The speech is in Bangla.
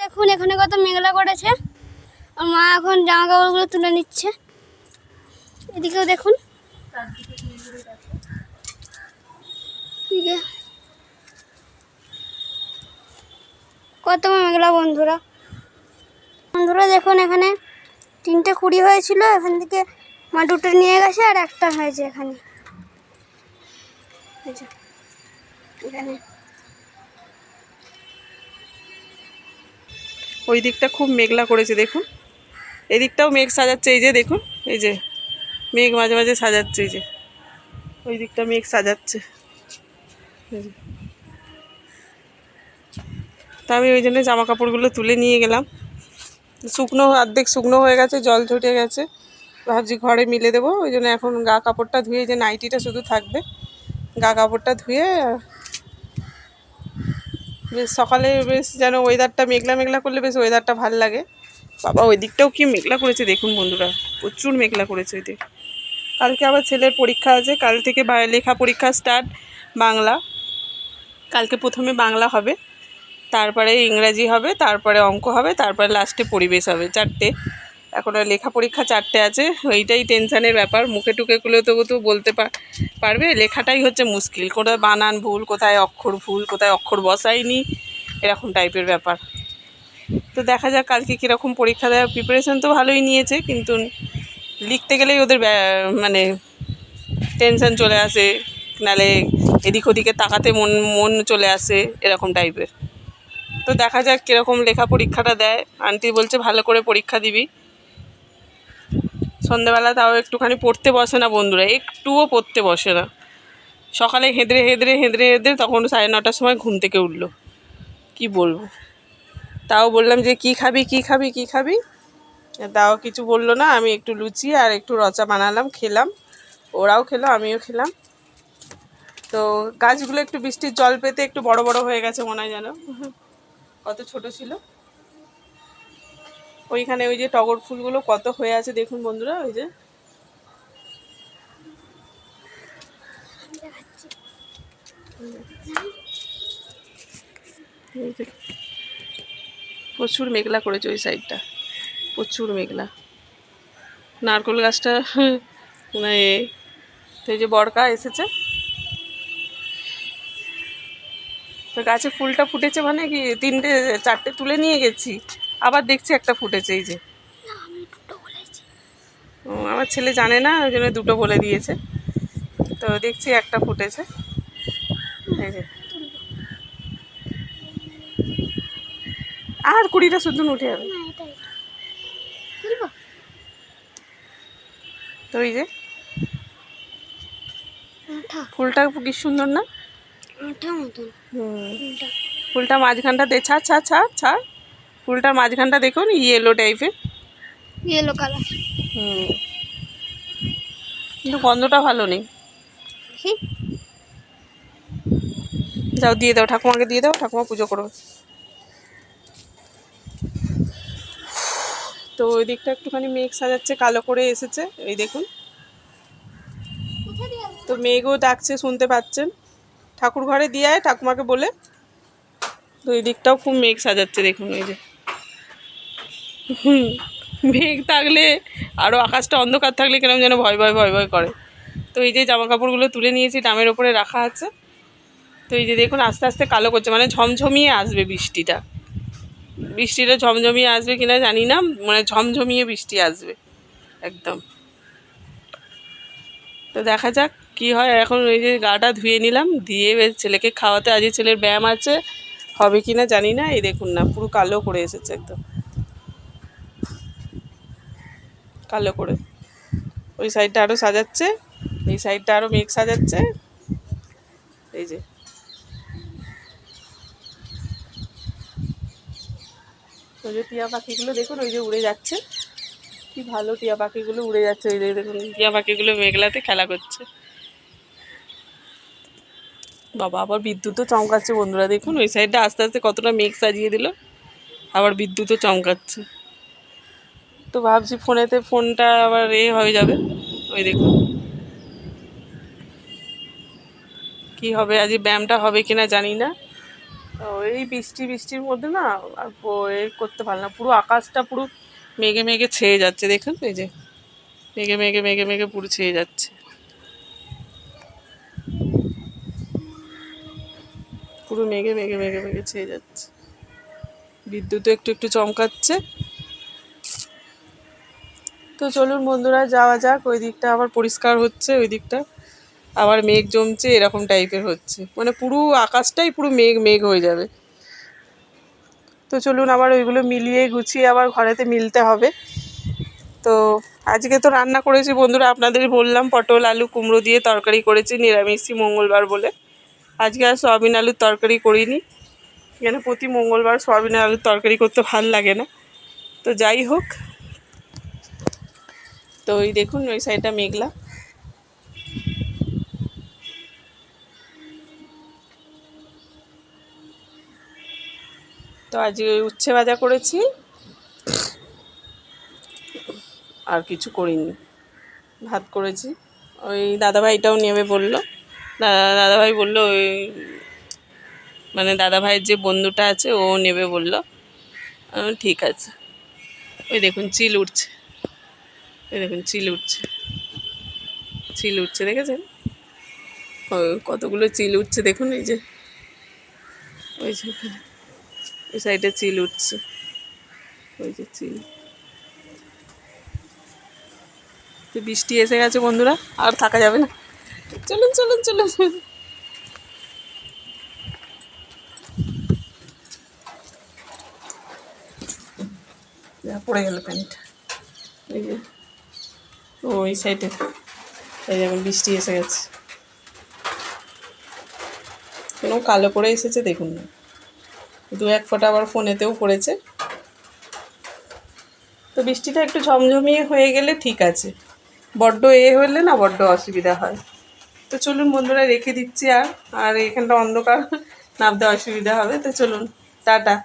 দেখুন এখানে কত মেঘলা করেছে। আর মা এখন জামা কাপড়গুলো তুলে নিচ্ছে। এদিকেও দেখুন কত মেঘলা। বন্ধুরা দেখুন এখানে 3টে কুড়ি হয়েছিল, এখান থেকে মা 2টে নিয়ে গেছে আর একটা হয়েছে এখানে। এখানে ওই দিকটা খুব মেঘলা করেছে দেখুন, এদিকটাও মেঘ সাজাচ্ছে। এই যে দেখুন, এই যে মেঘ মাঝে মাঝে সাজাচ্ছে, এই যে ওই দিকটা মেঘ সাজাচ্ছে। তা আমি ওই জন্য জামা কাপড়গুলো তুলে নিয়ে গেলাম। শুকনো অর্ধেক শুকনো হয়ে গেছে, জল ছুটে গেছে, ভাবছি ঘরে মিলে দেবো। ওই জন্য এখন গা কাপড়টা ধুয়ে, যে নাইটিটা শুধু থাকবে, গা কাপড়টা ধুয়ে বেশ সকালে বেশ যেন ওয়েদারটা মেঘলা মেঘলা করলে বেশ ওয়েদারটা ভাল লাগে। বাবা ওই দিকটাও কি মেঘলা করেছে দেখুন বন্ধুরা, প্রচুর মেঘলা করেছে ওই দিক। কালকে আবার ছেলের পরীক্ষা আছে, কাল থেকে লেখা পরীক্ষা স্টার্ট। বাংলা কালকে প্রথমে বাংলা হবে, তারপরে ইংরাজি হবে, তারপরে অঙ্ক হবে, তারপরে লাস্টে পরিবেশ হবে। 4টে এখন আর লেখা পরীক্ষা 4টে আছে। ওইটাই টেনশানের ব্যাপার। মুখে টুকেগুলো তো বলতে পারবে, লেখাটাই হচ্ছে মুশকিল। কোথায় বানান ভুল, কোথায় অক্ষর ভুল, কোথায় অক্ষর বসায়নি, এরকম টাইপের ব্যাপার। তো দেখা যাক কালকে কীরকম পরীক্ষা দেওয়ার। প্রিপারেশন তো ভালোই নিয়েছে, কিন্তু লিখতে গেলেই ওদের মানে টেনশন চলে আসে, নালে এদিক ওদিকে তাকাতে মন চলে আসে, এরকম টাইপের। তো দেখা যাক কীরকম লেখা পরীক্ষাটা দেয়। আন্টি বলছে ভালো করে পরীক্ষা দিবি। সন্ধেবেলা তাও একটুখানি পড়তে বসে না বন্ধুরা, একটুও পড়তে বসে না। সকালে হেঁদড়ে তখন 9:30টার সময় ঘুম থেকে উঠলো। কি বলবো, তাও বললাম যে কি খাবি, তাও কিছু বললো না। আমি একটু লুচি আর একটু রচা বানালাম, খেলাম, ওরাও খেলো, আমিও খেলাম। তো গাছগুলো একটু বৃষ্টির জল পেতে একটু বড় বড় হয়ে গেছে মনে হয়, যেন কত ছোট ছিল। ওইখানে ওই যে টগর ফুলগুলো কত হয়ে আছে দেখুন বন্ধুরা, ওই যে প্রচুর মেঘলা করেছে ওই সাইডটা, প্রচুর মেঘলা। নারকেল গাছটা মানে তো এই যে বরকা এসেছে, তো গাছে ফুলটা ফুটেছে মানে কি 4টে তুলে নিয়ে গেছি, আবার দেখছি একটা ফুটেছে। এই যে আমার ছেলে জানে না, ওই জন্য 2টো বলে দিয়েছে। তো দেখছি একটা ফুটেছে, এই যে আর 20টা শুধু উঠে যাবে। তো এই যে ফুলটা কি সুন্দর না, ফুলটা মাঝখানটা ছাড়, ফুলটার মাঝখানটা দেখুন ইয়েলো টাইপের, ইয়েলো কালার। কিন্তু গন্ধটা ভালো নেই। যাও দিয়ে দাও, ঠাকুমাকে দিয়ে দাও, ঠাকুমা পুজো করবে। তো ওই দিকটা একটুখানি মেঘ সাজাচ্ছে, কালো করে এসেছে, এই দেখুন। তো মেঘও ডাকছে, শুনতে পাচ্ছেন। ঠাকুর ঘরে দিয়ে আয় ঠাকুমাকে বলে। তো এই দিকটাও খুব মেঘ সাজাচ্ছে দেখুন, এই যে মেঘ থাকলে আরও আকাশটা অন্ধকার থাকলে কেরম যেন ভয় ভয় করে। তো এই যে জামা কাপড়গুলো তুলে নিয়েছি, ডামের ওপরে রাখা আছে। তো এই যে দেখুন আস্তে আস্তে কালো করছে, মানে ঝমঝমিয়ে আসবে বৃষ্টিটা ঝমঝমিয়ে আসবে কিনা জানি না, মানে ঝমঝমিয়ে বৃষ্টি আসবে একদম। তো দেখা যাক কি হয়। এখন ওই যে গাটা ধুয়ে নিলাম, দিয়ে ছেলেকে খাওয়াতে, আজকে ছেলের ব্যায়াম আছে, হবে কি না জানি না। এই দেখুন না, পুরো কালো করে এসেছে, একদম কালো করে। ওই সাইডটা আরও সাজাচ্ছে, এই সাইডটা আরও মেঘ সাজাচ্ছে, এই যে ওই যে টিয়া পাখিগুলো দেখুন, ওই যে উড়ে যাচ্ছে, কি ভালো টিয়া পাখিগুলো উড়ে যাচ্ছে। ওই যে দেখুন টিয়া পাখিগুলো মেঘলাতে খেলা করছে। বাবা আবার বিদ্যুৎও চমকাচ্ছে বন্ধুরা, দেখুন ওই সাইডটা আস্তে আস্তে কতটা মেঘ সাজিয়ে দিল, আবার বিদ্যুৎও চমকাচ্ছে। তো ভাবছি ফোনটা আবার হয়ে যাবে। ওই দেখুন কি হবে, আজ ব্যায়ামটা হবে কিনা জানি না। তো এই বৃষ্টির মধ্যে না আর এ করতে পারলাম না, পুরো আকাশটা পুরো মেঘে মেঘে ছেয়ে যাচ্ছে, দেখুন এই যে মেঘে পুরো ছেয়ে যাচ্ছে, পুরো মেঘে ছেয়ে যাচ্ছে। বিদ্যুৎও একটু চমকাচ্ছে। তো চলুন বন্ধুরা যাওয়া যাক, ওই দিকটা আবার পরিষ্কার হচ্ছে, ওই দিকটা আবার মেঘ জমছে, এরকম টাইপের হচ্ছে, মানে পুরো আকাশটাই পুরো মেঘ হয়ে যাবে। তো চলুন আবার ওইগুলো মিলিয়ে গুছিয়ে আবার ঘরেতে মিলতে হবে। তো আজকে তো রান্না করেছি বন্ধুরা, আপনাদের বললাম পটল আলু কুমড়ো দিয়ে তরকারি করেছি, নিরামিষই মঙ্গলবার বলে। আজকে আর সয়াবিন আলুর তরকারি করিনি, এখানে প্রতি মঙ্গলবার সয়াবিন আলুর তরকারি করতে ভাল লাগে না। তো যাই হোক, তো ওই দেখুন ওই সাইডটা মেঘলা। তো আজকে ওই উচ্ছে ভাজা করেছি, আর কিছু করিনি, ভাত করেছি। ওই দাদাভাইটাও নেবে বললো, দাদাভাই বললো ওই মানে দাদাভাইয়ের যে বন্ধুটা আছে ও নেবে বললো, ঠিক আছে। ওই দেখুন চিল উঠছে, ওই দেখুন চিল উঠছে দেখেছেন, ওই কতগুলো চিল উঠছে দেখুন, এই যে ওই যে ওই সাইডে চিল উঠছে, ওই যে চিল। তো বৃষ্টি এসে গেছে বন্ধুরা, আর থাকা যাবে না, চলুন পড়ে গেল প্যান্টটা, এই যে ওই সাইডে, এই যেমন বৃষ্টি এসে গেছে, কোনো কালো করে এসেছে দেখুন না, দু এক ফোঁটা আবার ফোনেতেও পড়েছে। তো বৃষ্টিটা একটু ঝমঝমিয়ে হয়ে গেলে ঠিক আছে, বড্ড হলে না বড্ড অসুবিধা হয়। তো চলুন বন্ধুরা রেখে দিচ্ছি, আর এখানটা অন্ধকার, নামতে অসুবিধা হবে। তো চলুন, টাটা।